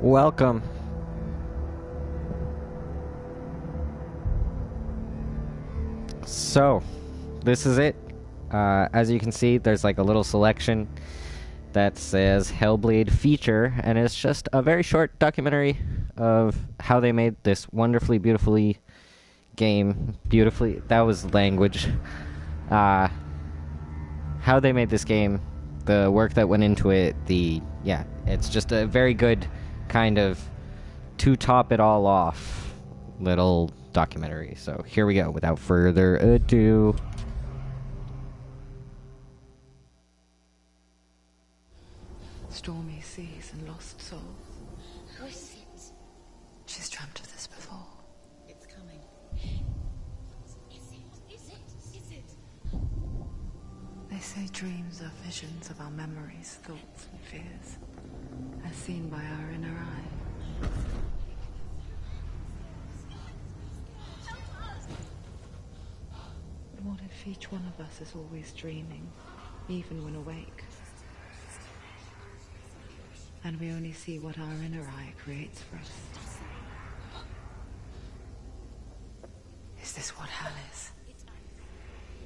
Welcome. So, this is it. As you can see, there's like a little selection that says Hellblade feature, and it's just a very short documentary of how they made this wonderfully, beautifully game. Beautifully, that was language. How they made this game, the work that went into it, it's just a very good kind of to top it all off little documentary. So here we go, without further ado. Stormy seas and lost souls. Who is it? She's dreamt of this before. It's coming. Is it? They say dreams are visions of our memories, thoughts and fears, as seen by our inner eye. But what if each one of us is always dreaming, even when awake? And we only see what our inner eye creates for us. Is this what hell is?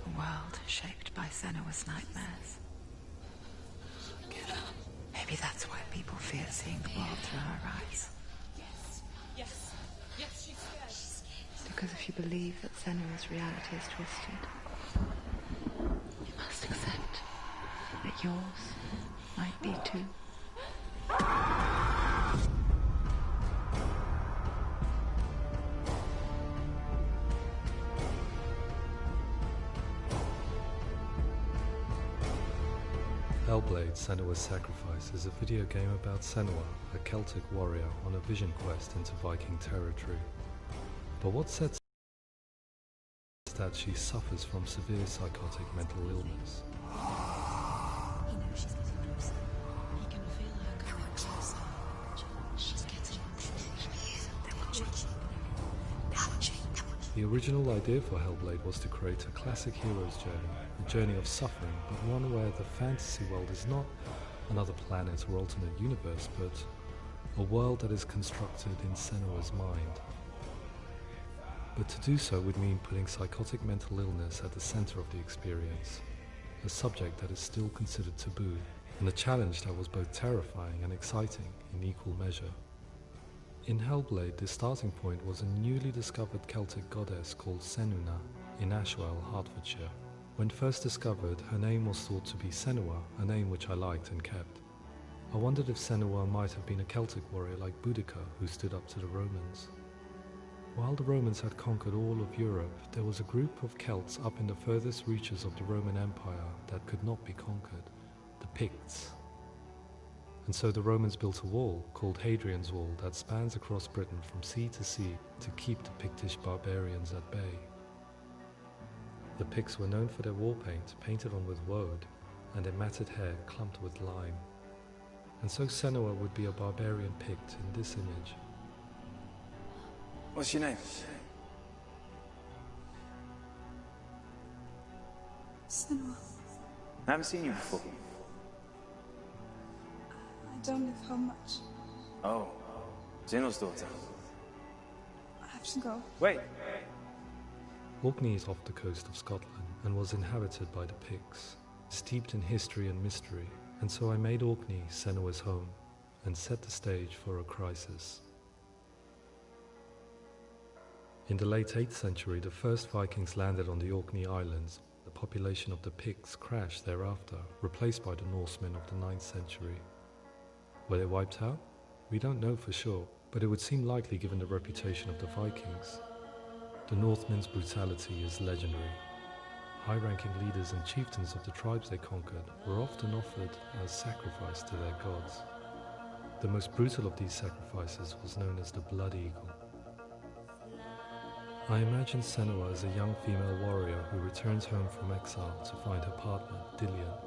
A world shaped by Senua's nightmares. Maybe that's why people fear seeing the world through her eyes. Yes, she's scared. Because if you believe that Senua's reality is twisted, you must accept that yours might be too. Hellblade: Senua's Sacrifice is a video game about Senua, a Celtic warrior on a vision quest into Viking territory. But what sets is that she suffers from severe psychotic mental illness. He knows she's getting closer. He can feel her coming closer. She's getting The original idea for Hellblade was to create a classic hero's journey, a journey of suffering, but one where the fantasy world is not another planet or alternate universe, but a world that is constructed in Senua's mind. But to do so would mean putting psychotic mental illness at the center of the experience, a subject that is still considered taboo, and a challenge that was both terrifying and exciting in equal measure. In Hellblade, the starting point was a newly discovered Celtic goddess called Senua in Ashwell, Hertfordshire. When first discovered, her name was thought to be Senua, a name which I liked and kept. I wondered if Senua might have been a Celtic warrior like Boudica who stood up to the Romans. While the Romans had conquered all of Europe, there was a group of Celts up in the furthest reaches of the Roman Empire that could not be conquered, the Picts. And so the Romans built a wall, called Hadrian's Wall, that spans across Britain from sea to sea to keep the Pictish barbarians at bay. The Picts were known for their war paint, painted on with woad, and their matted hair clumped with lime. And so Senua would be a barbarian Pict in this image. What's your name? Senua. I haven't seen you before. I don't live home much. Oh, Zeno's daughter. I have to go. Wait. Orkney is off the coast of Scotland and was inhabited by the Picts, steeped in history and mystery, and so I made Orkney Senua's home and set the stage for a crisis. In the late 8th century, the first Vikings landed on the Orkney Islands. The population of the Picts crashed thereafter, replaced by the Norsemen of the 9th century. Were they wiped out? We don't know for sure, but it would seem likely given the reputation of the Vikings. The Northmen's brutality is legendary. High-ranking leaders and chieftains of the tribes they conquered were often offered as sacrifice to their gods. The most brutal of these sacrifices was known as the Blood Eagle. I imagine Senua as a young female warrior who returns home from exile to find her partner, Dillion,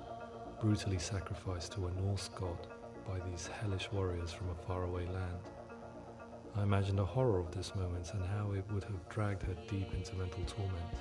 brutally sacrificed to a Norse god by these hellish warriors from a faraway land. I imagine the horror of this moment and how it would have dragged her deep into mental torment.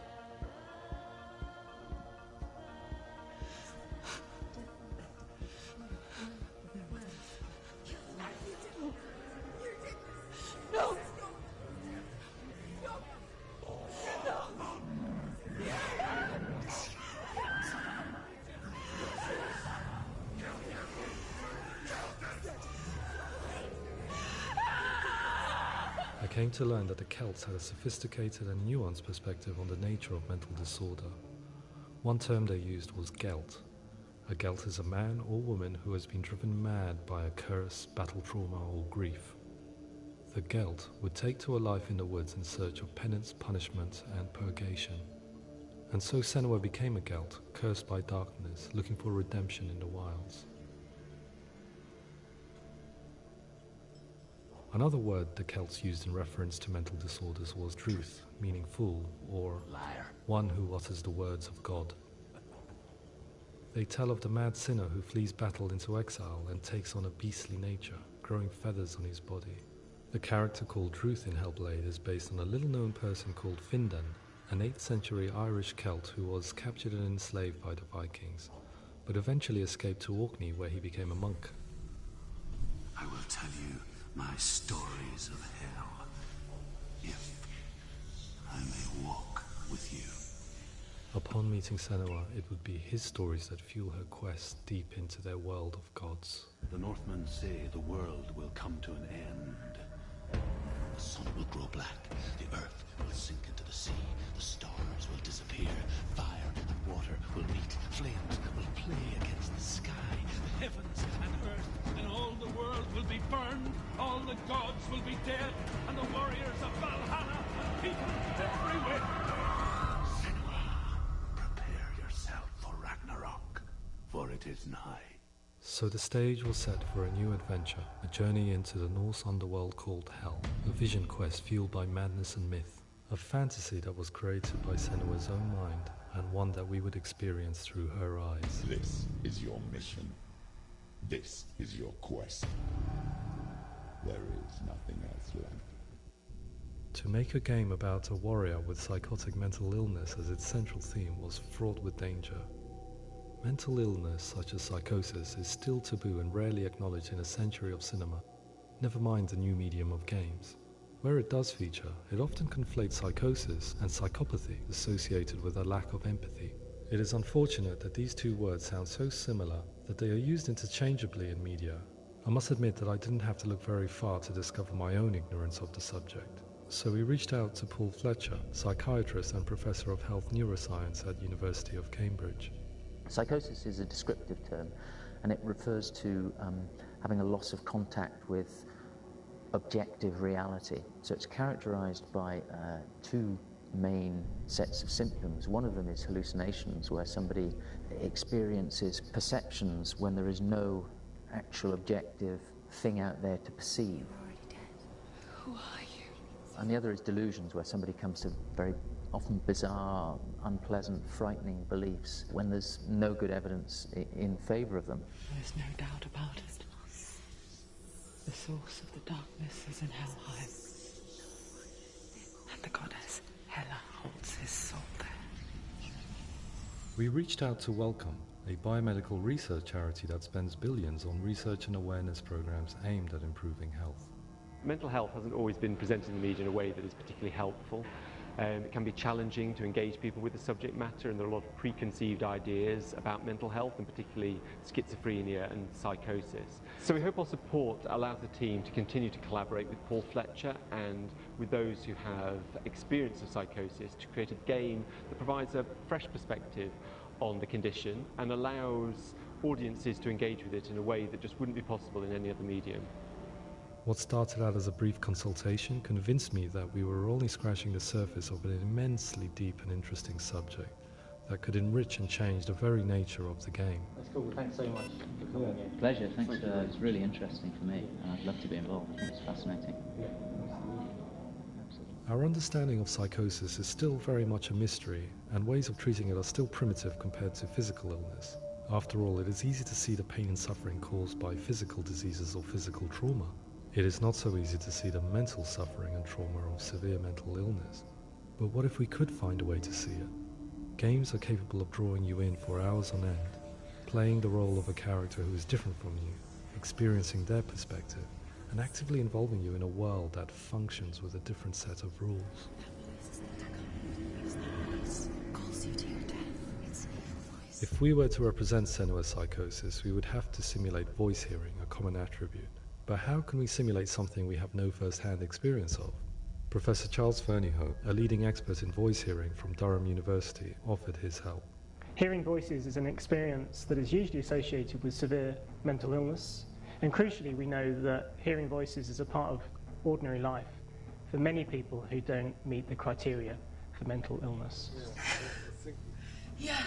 came to learn that the Celts had a sophisticated and nuanced perspective on the nature of mental disorder. One term they used was Gelt. A Gelt is a man or woman who has been driven mad by a curse, battle trauma, or grief. The Gelt would take to a life in the woods in search of penance, punishment, and purgation. And so Senua became a Gelt, cursed by darkness, looking for redemption in the wilds. Another word the Celts used in reference to mental disorders was druth, meaning fool, or liar, one who utters the words of God. They tell of the mad sinner who flees battle into exile and takes on a beastly nature, growing feathers on his body. The character called Druth in Hellblade is based on a little-known person called Findan, an 8th century Irish Celt who was captured and enslaved by the Vikings, but eventually escaped to Orkney where he became a monk. I will tell you my stories of hell, if I may walk with you. Upon meeting Senua, it would be his stories that fuel her quest deep into their world of gods. The Northmen say the world will come to an end. The sun will grow black, the earth will sink into the sea, the stars will disappear, fire and water will meet, flames will play against the sky, the heavens and earth and all the world will be burned, all the gods will be dead, and the warriors of Valhalla and people everywhere. Senua, prepare yourself for Ragnarok, for it is nigh. So the stage was set for a new adventure, a journey into the Norse underworld called Hell, a vision quest fueled by madness and myth, a fantasy that was created by Senua's own mind, and one that we would experience through her eyes. This is your mission. This is your quest. There is nothing else left. To make a game about a warrior with psychotic mental illness as its central theme was fraught with danger. Mental illness, such as psychosis, is still taboo and rarely acknowledged in a century of cinema, never mind the new medium of games. Where it does feature, it often conflates psychosis and psychopathy associated with a lack of empathy. It is unfortunate that these two words sound so similar that they are used interchangeably in media. I must admit that I didn't have to look very far to discover my own ignorance of the subject. So we reached out to Paul Fletcher, psychiatrist and professor of health neuroscience at University of Cambridge. Psychosis is a descriptive term, and it refers to having a loss of contact with objective reality. So it's characterized by two main sets of symptoms. One of them is hallucinations, where somebody experiences perceptions when there is no actual objective thing out there to perceive. You're already dead. Who are you? And the other is delusions, where somebody comes to very often bizarre, unpleasant, frightening beliefs when there's no good evidence in favor of them. There's no doubt about it. The source of the darkness is in Helheim. And the goddess Hela holds his soul there. We reached out to Welcome, a biomedical research charity that spends billions on research and awareness programs aimed at improving health. Mental health hasn't always been presented in the media in a way that is particularly helpful. It can be challenging to engage people with the subject matter, and there are a lot of preconceived ideas about mental health, and particularly schizophrenia and psychosis. So we hope our support allows the team to continue to collaborate with Paul Fletcher and with those who have experience of psychosis to create a game that provides a fresh perspective on the condition and allows audiences to engage with it in a way that just wouldn't be possible in any other medium. What started out as a brief consultation convinced me that we were only scratching the surface of an immensely deep and interesting subject that could enrich and change the very nature of the game. That's cool. Thanks so much for coming here. Pleasure. Thanks for that. It's really interesting for me, and I'd love to be involved. I think it's fascinating. Our understanding of psychosis is still very much a mystery, and ways of treating it are still primitive compared to physical illness. After all, it is easy to see the pain and suffering caused by physical diseases or physical trauma. It is not so easy to see the mental suffering and trauma of severe mental illness. But what if we could find a way to see it? Games are capable of drawing you in for hours on end, playing the role of a character who is different from you, experiencing their perspective, and actively involving you in a world that functions with a different set of rules. If we were to represent Senua's psychosis, we would have to simulate voice hearing, a common attribute. But how can we simulate something we have no first-hand experience of? Professor Charles Fernyhough, a leading expert in voice hearing from Durham University, offered his help. Hearing voices is an experience that is usually associated with severe mental illness, and crucially we know that hearing voices is a part of ordinary life for many people who don't meet the criteria for mental illness. Yeah.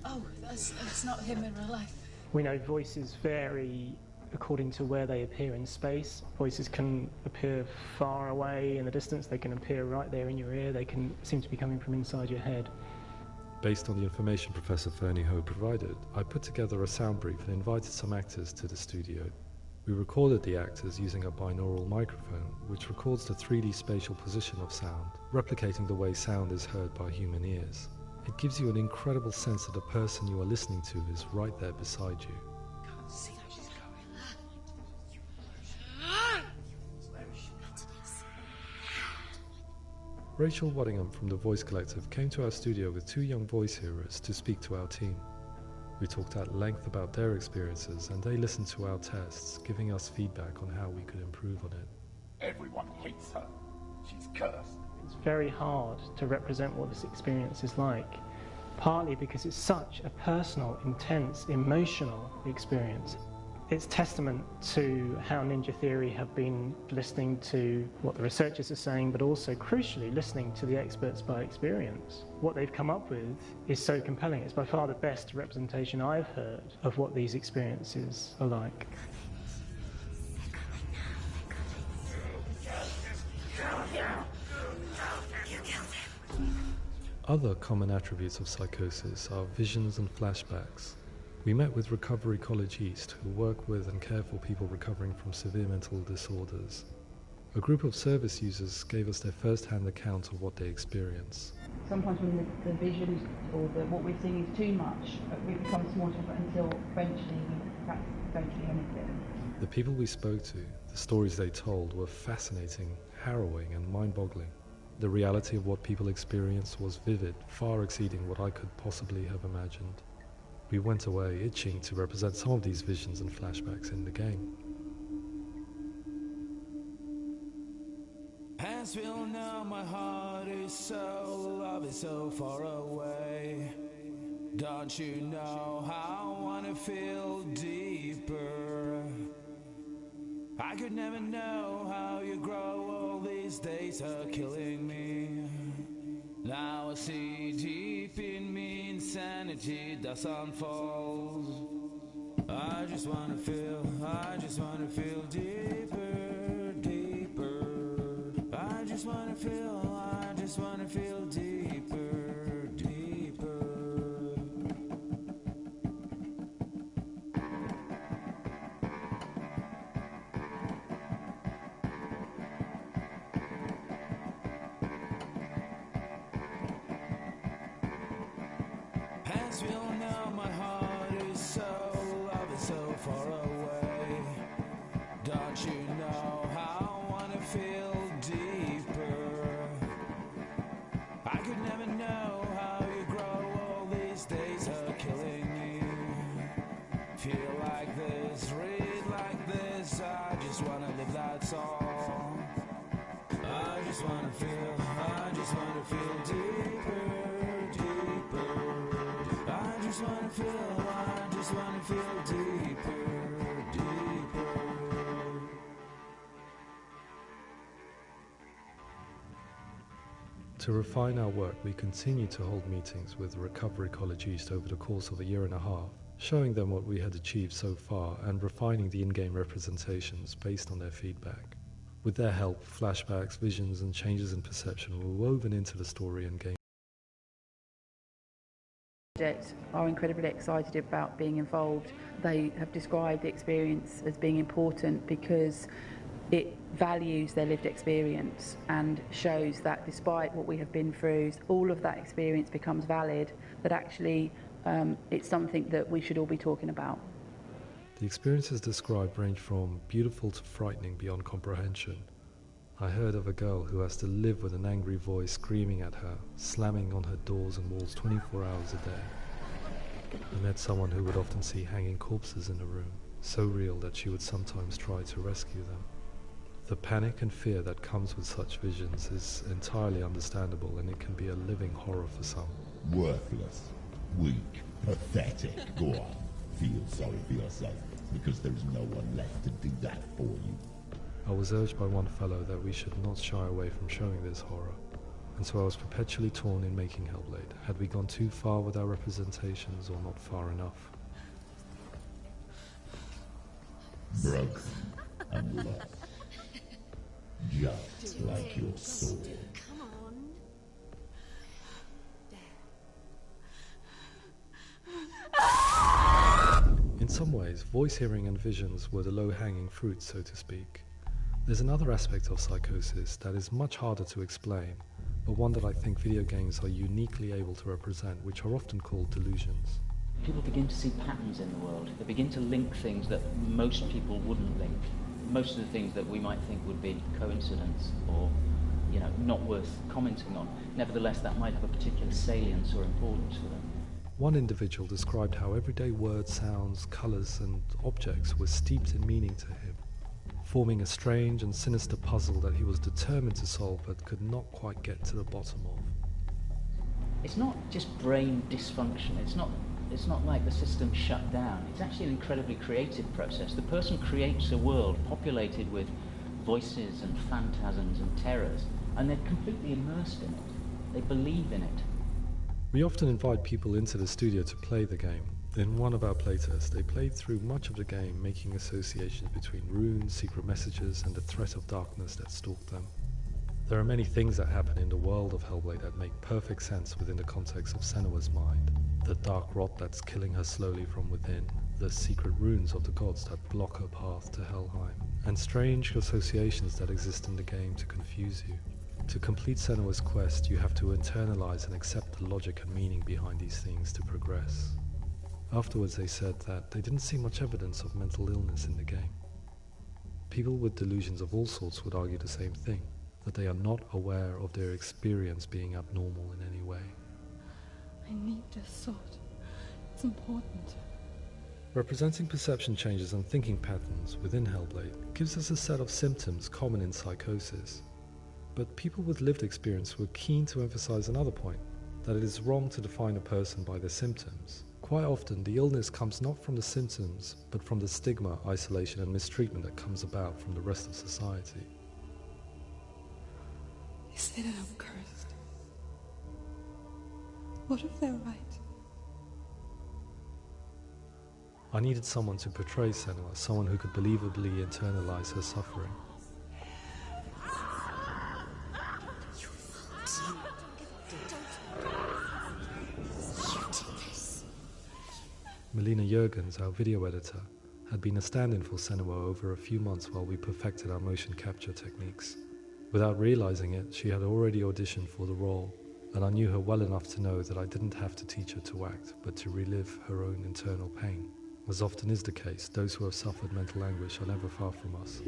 Oh, that's not him in real life. We know voices vary according to where they appear in space. Voices can appear far away in the distance, they can appear right there in your ear, they can seem to be coming from inside your head. Based on the information Professor Fernyhough provided, I put together a sound brief and invited some actors to the studio. We recorded the actors using a binaural microphone, which records the 3D spatial position of sound, replicating the way sound is heard by human ears. It gives you an incredible sense that the person you are listening to is right there beside you. Can't see how she's going. Rachel Waddingham from the Voice Collective came to our studio with 2 young voice hearers to speak to our team. We talked at length about their experiences and they listened to our tests, giving us feedback on how we could improve on it. Everyone hates her. She's cursed. It's very hard to represent what this experience is like, partly because it's such a personal, intense, emotional experience. It's testament to how Ninja Theory have been listening to what the researchers are saying, but also, crucially, listening to the experts by experience. What they've come up with is so compelling. It's by far the best representation I've heard of what these experiences are like. Other common attributes of psychosis are visions and flashbacks. We met with Recovery College East, who work with and care for people recovering from severe mental disorders. A group of service users gave us their first-hand account of what they experience. Sometimes when the visions or what we're seeing is too much, it becomes more difficult until eventually we can't do anything. The people we spoke to, the stories they told, were fascinating, harrowing and mind-boggling. The reality of what people experienced was vivid, far exceeding what I could possibly have imagined. We went away itching to represent some of these visions and flashbacks in the game. As we'll know, my heart is so, love is so far away. Don't you know how I wanna feel deeper? I could never know how you grow, all these days are killing me. Now I see deep in me insanity does unfold. I just wanna feel deeper, deeper. I just wanna feel deeper, deeper. As we all know, my heart is so, love is so far away. Don't you know how I wanna feel deeper? I could never know how you grow, all these days are killing me. Feel like this, read like this, I just wanna live that song. I just wanna feel deeper, deeper. I just wanna feel deeper, deeper. To refine our work, we continue to hold meetings with Recovery College East over the course of a year and a half, showing them what we had achieved so far and refining the in-game representations based on their feedback. With their help, flashbacks, visions and changes in perception were woven into the story and game. Are incredibly excited about being involved. They have described the experience as being important because it values their lived experience and shows that despite what we have been through, all of that experience becomes valid, that actually it's something that we should all be talking about. The experiences described range from beautiful to frightening beyond comprehension. I heard of a girl who has to live with an angry voice screaming at her, slamming on her doors and walls 24 hours a day. I met someone who would often see hanging corpses in a room, so real that she would sometimes try to rescue them. The panic and fear that comes with such visions is entirely understandable, and it can be a living horror for some. Worthless, weak, pathetic. Go on, feel sorry for yourself, because there's no one left to do that for you. I was urged by one fellow that we should not shy away from showing this horror, and so I was perpetually torn in making Hellblade. Had we gone too far with our representations, or not far enough? Broken and lost. Just like your soul. Come on. In some ways, voice hearing and visions were the low-hanging fruit, so to speak. There's another aspect of psychosis that is much harder to explain, but one that I think video games are uniquely able to represent, which are often called delusions. People begin to see patterns in the world. They begin to link things that most people wouldn't link. Most of the things that we might think would be coincidence or, not worth commenting on. Nevertheless, that might have a particular salience or importance for them. One individual described how everyday words, sounds, colours and objects were steeped in meaning to him, forming a strange and sinister puzzle that he was determined to solve but could not quite get to the bottom of. It's not just brain dysfunction. It's not like the system shut down. It's actually an incredibly creative process. The person creates a world populated with voices and phantasms and terrors, and they're completely immersed in it. They believe in it. We often invite people into the studio to play the game. In one of our playtests, they played through much of the game, making associations between runes, secret messages, and the threat of darkness that stalked them. There are many things that happen in the world of Hellblade that make perfect sense within the context of Senua's mind. The dark rot that's killing her slowly from within, the secret runes of the gods that block her path to Helheim, and strange associations that exist in the game to confuse you. To complete Senua's quest, you have to internalize and accept the logic and meaning behind these things to progress. Afterwards, they said that they didn't see much evidence of mental illness in the game. People with delusions of all sorts would argue the same thing, that they are not aware of their experience being abnormal in any way. I need this sword. It's important. Representing perception changes and thinking patterns within Hellblade gives us a set of symptoms common in psychosis. But people with lived experience were keen to emphasize another point, that it is wrong to define a person by their symptoms. Quite often, the illness comes not from the symptoms, but from the stigma, isolation and mistreatment that comes about from the rest of society. They say that I'm cursed. What if they're right? I needed someone to portray Senua, someone who could believably internalize her suffering. Melina Jurgens, our video editor, had been a stand-in for Senua over a few months while we perfected our motion capture techniques. Without realizing it, she had already auditioned for the role, and I knew her well enough to know that I didn't have to teach her to act, but to relive her own internal pain. As often is the case, those who have suffered mental anguish are never far from us.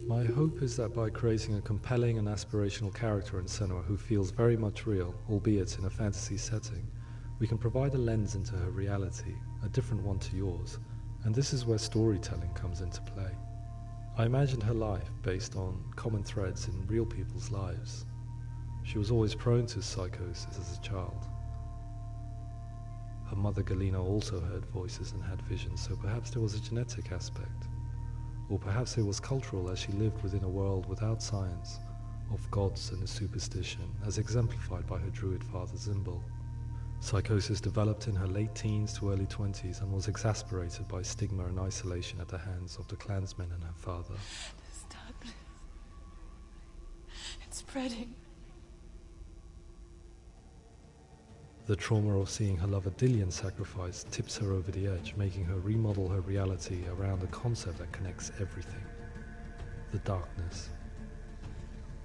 My hope is that by creating a compelling and aspirational character in Senua who feels very much real, albeit in a fantasy setting, we can provide a lens into her reality, a different one to yours, and this is where storytelling comes into play. I imagined her life based on common threads in real people's lives. She was always prone to psychosis as a child. Her mother Galina also heard voices and had visions, so perhaps there was a genetic aspect. Or perhaps it was cultural, as she lived within a world without science, of gods and a superstition, as exemplified by her druid father Zimbal. Psychosis developed in her late teens to early 20s and was exacerbated by stigma and isolation at the hands of the clansmen and her father. This darkness. It's spreading. The trauma of seeing her lover Dillian sacrificed tips her over the edge, making her remodel her reality around a concept that connects everything: the darkness.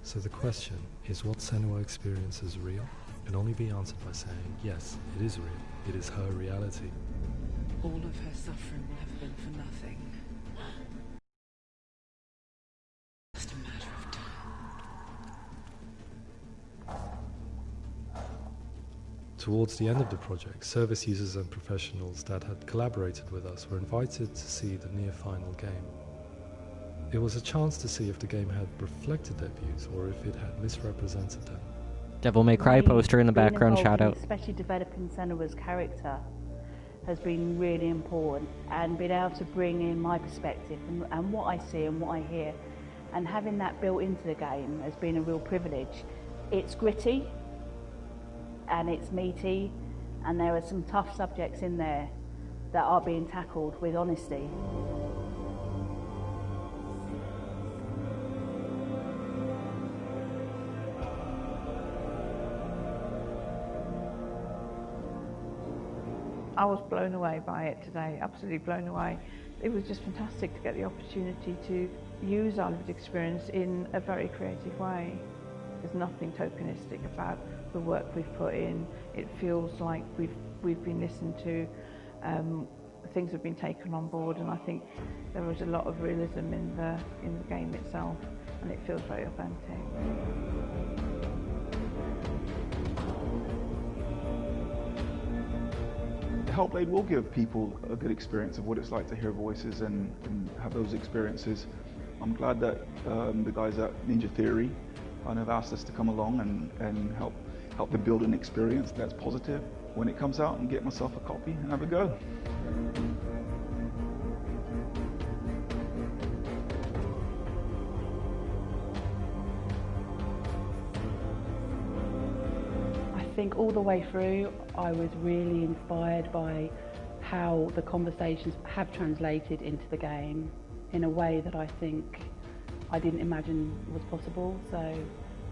So the question is, what Senua experiences real? Can only be answered by saying, yes, it is real. It is her reality. All of her suffering will have been for nothing. Just a matter of time. Towards the end of the project, service users and professionals that had collaborated with us were invited to see the near-final game. It was a chance to see if the game had reflected their views or if it had misrepresented them. Devil May Cry poster in the background, shout out. Especially developing Senua's character has been really important, and being able to bring in my perspective and what I see and what I hear, and having that built into the game has been a real privilege. It's gritty and it's meaty, and there are some tough subjects in there that are being tackled with honesty. I was blown away by it today, absolutely blown away. It was just fantastic to get the opportunity to use our lived experience in a very creative way. There's nothing tokenistic about the work we've put in. It feels like we've been listened to, things have been taken on board, and I think there was a lot of realism in the game itself, and it feels very authentic. Hellblade will give people a good experience of what it's like to hear voices and have those experiences. I'm glad that the guys at Ninja Theory kind of asked us to come along and help them build an experience that's positive when it comes out, and get myself a copy and have a go. I think all the way through I was really inspired by how the conversations have translated into the game in a way that I think I didn't imagine was possible. So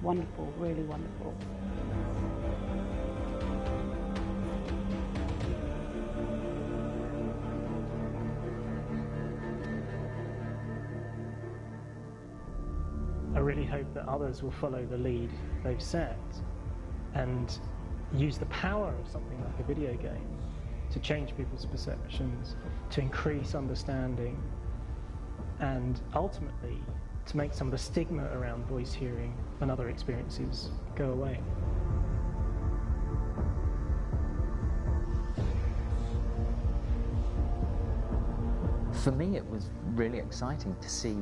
wonderful, really wonderful. I really hope that others will follow the lead they've set and use the power of something like a video game to change people's perceptions, to increase understanding, and ultimately to make some of the stigma around voice hearing and other experiences go away. For me, it was really exciting to see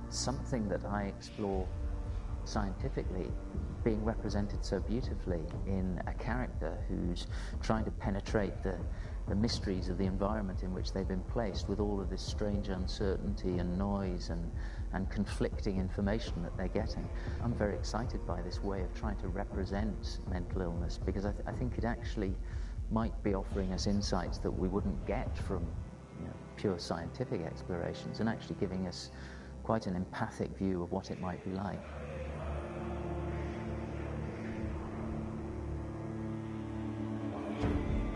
something that I explore scientifically being represented so beautifully in a character who's trying to penetrate the mysteries of the environment in which they've been placed, with all of this strange uncertainty and noise and conflicting information that they're getting. I'm very excited by this way of trying to represent mental illness, because I think it actually might be offering us insights that we wouldn't get from pure scientific explorations, and actually giving us quite an empathic view of what it might be like.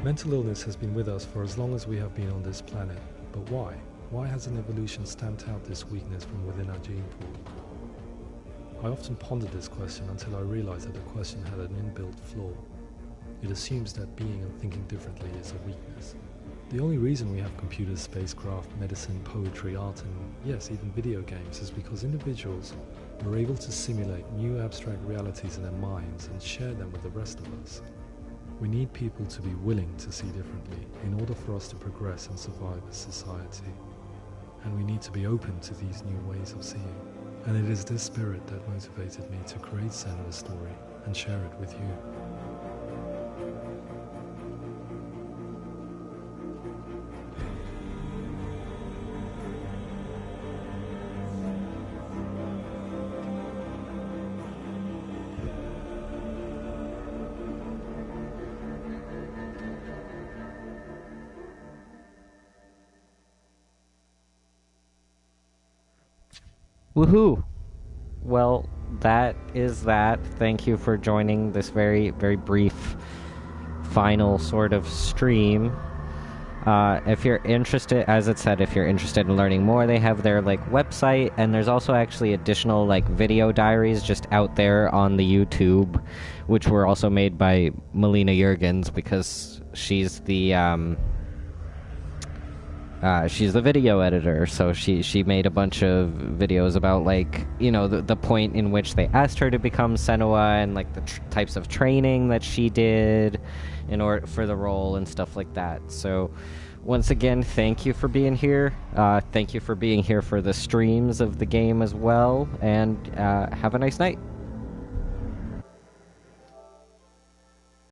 Mental illness has been with us for as long as we have been on this planet, but why? Why hasn't evolution stamped out this weakness from within our gene pool? I often pondered this question until I realized that the question had an inbuilt flaw. It assumes that being and thinking differently is a weakness. The only reason we have computers, spacecraft, medicine, poetry, art, and yes, even video games is because individuals were able to simulate new abstract realities in their minds and share them with the rest of us. We need people to be willing to see differently in order for us to progress and survive as society. And we need to be open to these new ways of seeing. And it is this spirit that motivated me to create Senua's story and share it with you. Woohoo! Well, that is that. Thank you for joining this very, very brief final sort of stream. If you're interested, as it said, if you're interested in learning more, they have their website, and there's also actually additional video diaries just out there on the YouTube, which were also made by Melina Jurgens, because she's the She's the video editor, so she made a bunch of videos about, like, you know, the point in which they asked her to become Senua and, like, the types of training that she did in order for the role and stuff like that. So once again, thank you for being here. Thank you for being here for the streams of the game as well, and have a nice night.